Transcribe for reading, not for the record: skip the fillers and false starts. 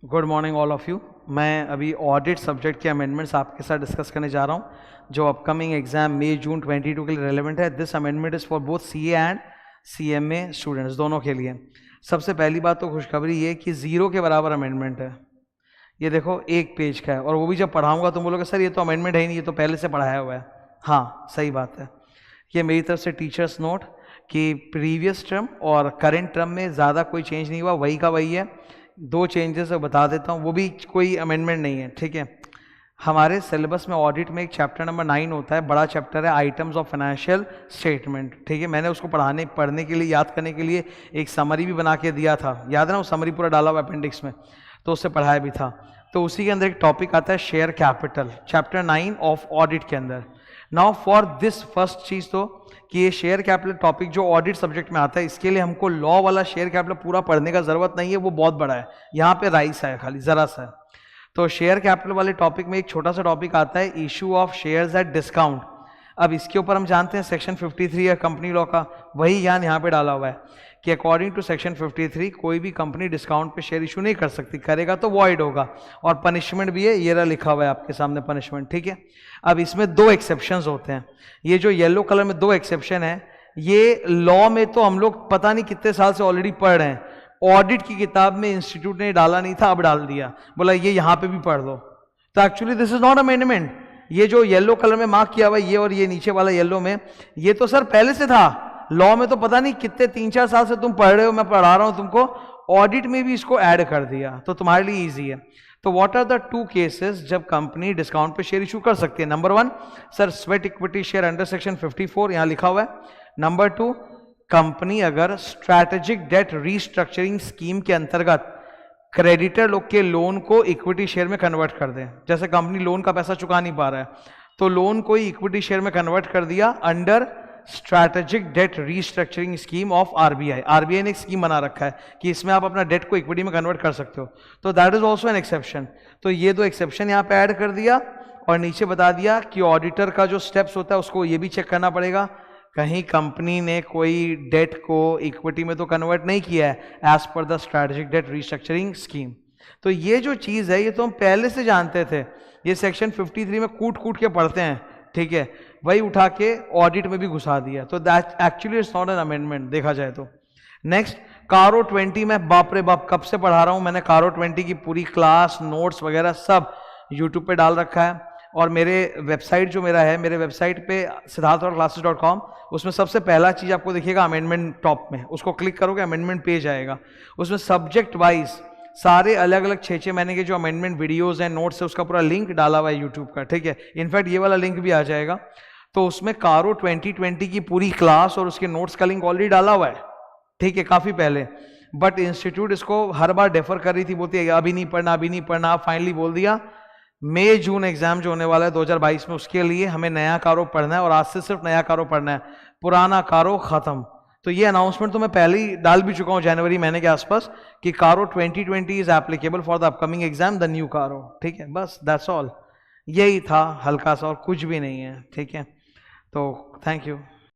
Good morning all of you. मैं अभी audit subject के अमेंडमेंट्स आपके साथ डिस्कस करने जा रहा हूँ जो अपकमिंग एग्जाम मई जून 22 के लिए रेलेवेंट है। This amendment is for both CA and CMA students, दोनों के लिए। सबसे पहली बात तो खुशखबरी ये कि 0 के बराबर अमेंडमेंट है। ये देखो एक पेज का है, और वो भी जब पढ़ाऊंगा तुम बोलोगे सर ये तो अमेंडमेंट है ही नहीं, ये तो पहले से पढ़ाया हुआ है। हाँ सही बात है। ये मेरी तरफ से टीचर्स नोट कि प्रीवियस टर्म और करेंट टर्म में ज़्यादा कोई चेंज नहीं हुआ, वही का वही है। 2 चेंजेस बता देता हूँ, वो भी कोई अमेंडमेंट नहीं है, ठीक है। हमारे सिलेबस में ऑडिट में एक चैप्टर नंबर 9 होता है, बड़ा चैप्टर है, आइटम्स ऑफ फाइनेंशियल स्टेटमेंट, ठीक है। मैंने उसको पढ़ने के लिए, याद करने के लिए एक समरी भी बना के दिया था, याद है ना, वो समरी पूरा डाला हुआ अपेंडिक्स में, तो उससे पढ़ाया भी था। तो उसी के अंदर एक टॉपिक आता है share capital, chapter 9 of audit के अंदर। नाउ फॉर दिस फर्स्ट चीज तो कि ये शेयर कैपिटल टॉपिक जो ऑडिट सब्जेक्ट में आता है, इसके लिए हमको लॉ वाला शेयर कैपिटल पूरा पढ़ने का जरूरत नहीं है, वो बहुत बड़ा है, यहाँ पे राइस है खाली जरा सा है। तो शेयर कैपिटल वाले टॉपिक में एक छोटा सा टॉपिक आता है issue of shares at discount. अब इसके ऊपर हम जानते हैं सेक्शन 53 है कंपनी लॉ का, वही यहाँ पे डाला हुआ है कि अकॉर्डिंग टू सेक्शन 53 कोई भी कंपनी डिस्काउंट पे शेयर इशू नहीं कर सकती, करेगा तो वॉइड होगा। और पनिशमेंट भी है, ये रहा लिखा हुआ है आपके सामने पनिशमेंट, ठीक है। अब इसमें 2 एक्सेप्शंस होते हैं, ये जो येलो कलर में 2 एक्सेप्शन है, ये लॉ में तो हम लोग पता नहीं कितने साल से ऑलरेडी पढ़ रहे हैं, ऑडिट की किताब में इंस्टीट्यूट ने डाला नहीं था, अब डाल दिया, बोला ये यहाँ पे भी पढ़ लो। तो actually this is not amendment. ये जो येलो कलर में मार्क किया हुआ है, ये और ये नीचे वाला येलो में, ये तो सर पहले से था लॉ में, तो पता नहीं कितने 3-4 साल से तुम पढ़ रहे हो, मैं पढ़ा रहा हूं तुमको, ऑडिट में भी इसको ऐड कर दिया, तो तुम्हारे लिए इजी है। तो व्हाट आर द 2 केसेस जब कंपनी डिस्काउंट पे शेयर इशू कर सकती है? Number 1 sir sweat equity share under section 54, यहां लिखा हुआ है। नंबर 2 कंपनी अगर स्ट्रैटेजिक डेट रीस्ट्रक्चरिंग स्कीम के अंतर्गत क्रेडिटर लोग के लोन को इक्विटी शेयर में कन्वर्ट कर दें, जैसे कंपनी लोन का पैसा चुका नहीं पा रहा है, तो लोन को इक्विटी शेयर में कन्वर्ट कर दिया under strategic debt restructuring scheme of RBI. RBI ने एक स्कीम बना रखा है कि इसमें आप अपना डेट को इक्विटी में कन्वर्ट कर सकते हो, तो that is also an exception. तो ये 2 एक्सेप्शन यहाँ पे ऐड कर दिया, और नीचे बता दिया कि ऑडिटर का जो स्टेप्स होता है उसको ये भी चेक करना पड़ेगा, कहीं कंपनी ने कोई डेट को इक्विटी में तो कन्वर्ट नहीं किया है as per the strategic debt restructuring scheme. तो ये जो चीज है ये तो हम पहले से जानते थे, ये सेक्शन 53 में कूट कूट के पढ़ते हैं, ठीक है, वही उठा के ऑडिट में भी घुसा दिया, तो that actually it's not an amendment देखा जाए तो। नेक्स्ट कारो 20 में बाप रे बाप कब से पढ़ा रहा हूं मैंने, कारो 20 की पूरी क्लास नोट्स वगैरह सब यूट्यूब पे डाल रखा है, और मेरे वेबसाइट जो मेरा है, मेरे वेबसाइट पे siddharth.classes.com, उसमें सबसे पहला चीज आपको दिखेगा अमेंडमेंट टॉप में, उसको क्लिक करोगे अमेंडमेंट पेज आएगा, उसमें सब्जेक्ट वाइज सारे अलग अलग 6-6 महीने के जो अमेंडमेंट वीडियोस हैं, नोट्स है, उसका पूरा लिंक डाला हुआ है यूट्यूब का, ठीक है। इनफैक्ट ये वाला लिंक भी आ जाएगा, तो उसमें कारो 2020 की पूरी क्लास और उसके नोट्स का लिंक ऑलरेडी डाला हुआ है, ठीक है, काफी पहले। बट इंस्टीट्यूट इसको हर बार डेफर कर रही थी, बोलती है अभी नहीं पढ़ना, अभी नहीं पढ़ना। फाइनली बोल दिया मई जून एग्जाम जो होने वाला है 2022 में, उसके लिए हमें नया कारो पढ़ना है, और आज से सिर्फ नया कारो पढ़ना है, पुराना कारो खत्म। तो ये अनाउंसमेंट तो मैं पहले ही डाल भी चुका हूं जनवरी महीने के आसपास कि कारो 2020 is applicable for the upcoming exam the new कारो, ठीक है, बस दैट्स ऑल। यही था हल्का सा, और कुछ भी नहीं है, ठीक है। तो थैंक यू।